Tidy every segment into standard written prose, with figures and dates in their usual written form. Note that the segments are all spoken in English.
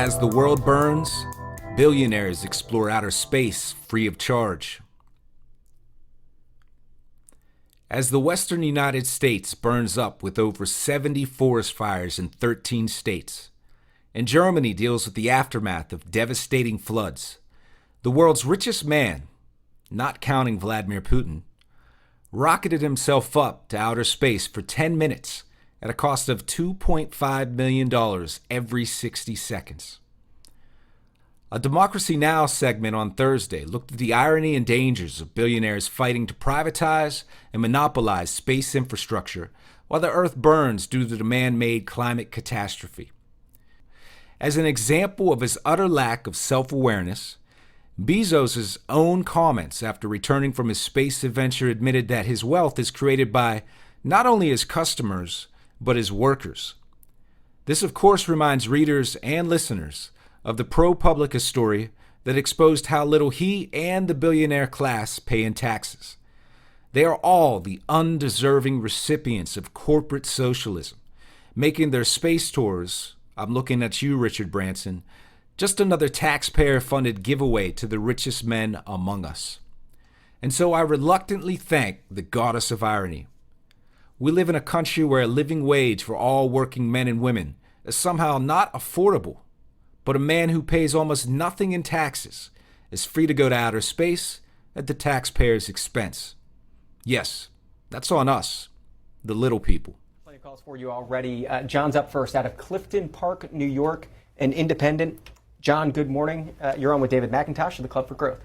As the world burns, billionaires explore outer space free of charge. As the western United States burns up with over 70 forest fires in 13 states, and Germany deals with the aftermath of devastating floods, the world's richest man, not counting Vladimir Putin, rocketed himself up to outer space for 10 minutes at a cost of $2.5 million every 60 seconds. A Democracy Now! Segment on Thursday looked at the irony and dangers of billionaires fighting to privatize and monopolize space infrastructure while the Earth burns due to the man-made climate catastrophe. As an example of his utter lack of self-awareness, Bezos' own comments after returning from his space adventure admitted that his wealth is created by not only his customers, but his workers. This, of course, reminds readers and listeners of the ProPublica story that exposed how little he and the billionaire class pay in taxes. They are all the undeserving recipients of corporate socialism, making their space tours, I'm looking at you, Richard Branson, just another taxpayer-funded giveaway to the richest men among us. And so I reluctantly thank the goddess of irony. We live in a country where a living wage for all working men and women is somehow not affordable, but a man who pays almost nothing in taxes is free to go to outer space at the taxpayer's expense. Yes, that's on us, the little people. Plenty of calls for you already. John's up first out of Clifton Park, New York, an independent. John, good morning. You're on with David McIntosh of the Club for Growth.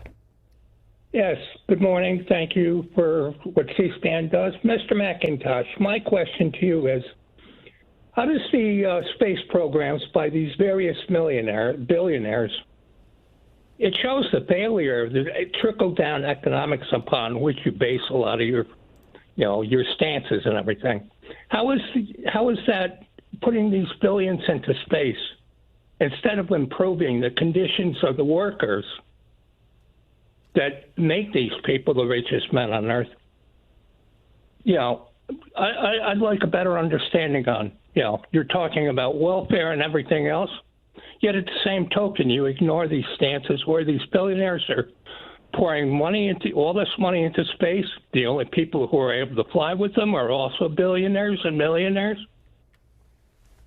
Yes, good morning. Thank you for what C-SPAN does. Mr. McIntosh, my question to you is, how does the space programs by these various billionaires, it shows the failure, the trickle-down economics upon which you base a lot of your stances and everything. How is that putting these billions into space instead of improving the conditions of the workers that make these people the richest men on earth? I'd like a better understanding on, you're talking about welfare and everything else, yet at the same token, you ignore these stances where these billionaires are pouring all this money into space. The only people who are able to fly with them are also billionaires and millionaires.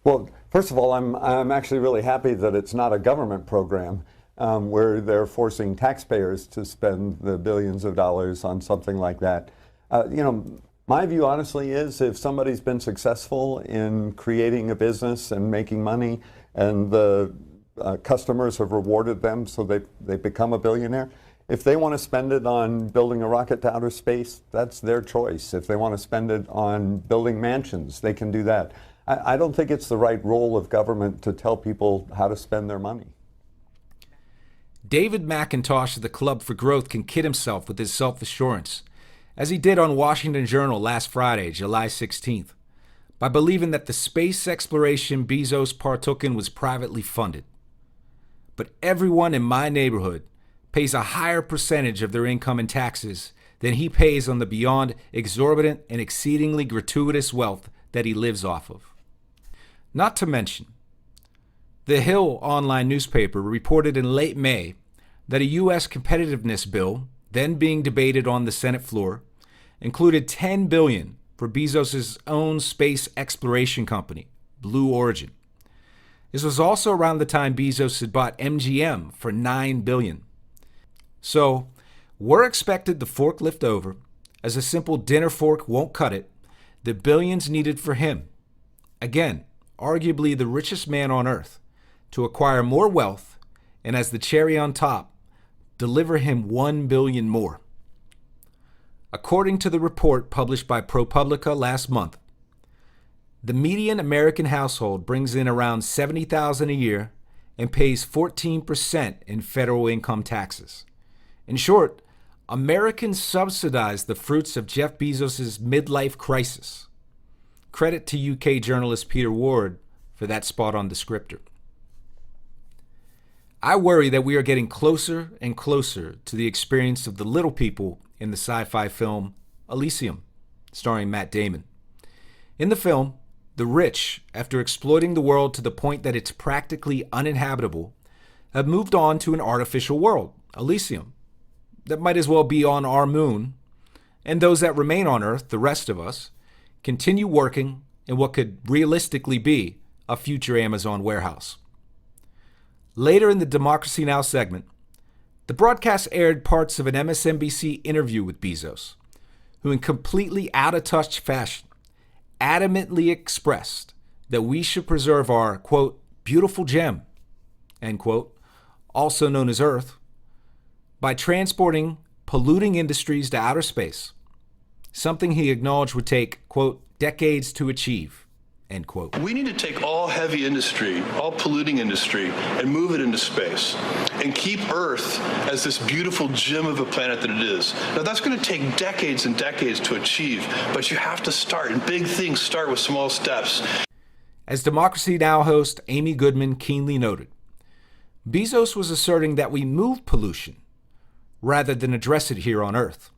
Well, first of all, I'm actually really happy that it's not a government program where they're forcing taxpayers to spend the billions of dollars on something like that. My view, honestly, is if somebody's been successful in creating a business and making money and the customers have rewarded them so they become a billionaire, if they want to spend it on building a rocket to outer space, that's their choice. If they want to spend it on building mansions, they can do that. I don't think it's the right role of government to tell people how to spend their money. David McIntosh of the Club for Growth can kid himself with his self-assurance, as he did on Washington Journal last Friday, July 16th, by believing that the space exploration Bezos partook in was privately funded. But everyone in my neighborhood pays a higher percentage of their income in taxes than he pays on the beyond exorbitant and exceedingly gratuitous wealth that he lives off of. Not to mention, The Hill online newspaper reported in late May that a U.S. competitiveness bill, then being debated on the Senate floor, included $10 billion for Bezos' own space exploration company, Blue Origin. This was also around the time Bezos had bought MGM for $9 billion. So, we're expected to forklift over, as a simple dinner fork won't cut it, the billions needed for him, again, arguably the richest man on earth, to acquire more wealth and, as the cherry on top, deliver him $1 billion more. According to the report published by ProPublica last month, the median American household brings in around $70,000 a year and pays 14% in federal income taxes. In short, Americans subsidize the fruits of Jeff Bezos' midlife crisis. Credit to UK journalist Peter Ward for that spot-on descriptor. I worry that we are getting closer and closer to the experience of the little people in the sci-fi film Elysium, starring Matt Damon. In the film, The rich, after exploiting the world to the point that it's practically uninhabitable, have moved on to an artificial world, Elysium, that might as well be on our moon, and those that remain on Earth, the rest of us, continue working in what could realistically be a future Amazon warehouse. Later in the Democracy Now! Segment, the broadcast aired parts of an MSNBC interview with Bezos, who in completely out-of-touch fashion adamantly expressed that we should preserve our, quote, beautiful gem, end quote, also known as Earth, by transporting polluting industries to outer space, something he acknowledged would take, quote, decades to achieve, end quote. We need to take all heavy industry, all polluting industry, and move it into space and keep Earth as this beautiful gem of a planet that it is. Now, that's going to take decades and decades to achieve, but you have to start, and big things start with small steps. As Democracy Now! Host Amy Goodman keenly noted, Bezos was asserting that we move pollution rather than address it here on Earth.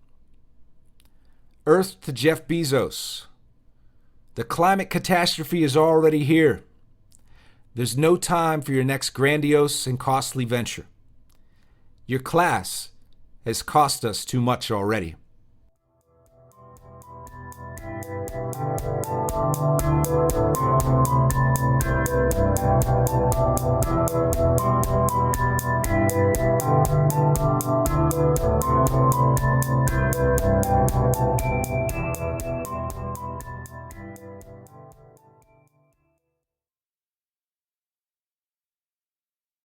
Earth to Jeff Bezos. The climate catastrophe is already here. There's no time for your next grandiose and costly venture. Your class has cost us too much already.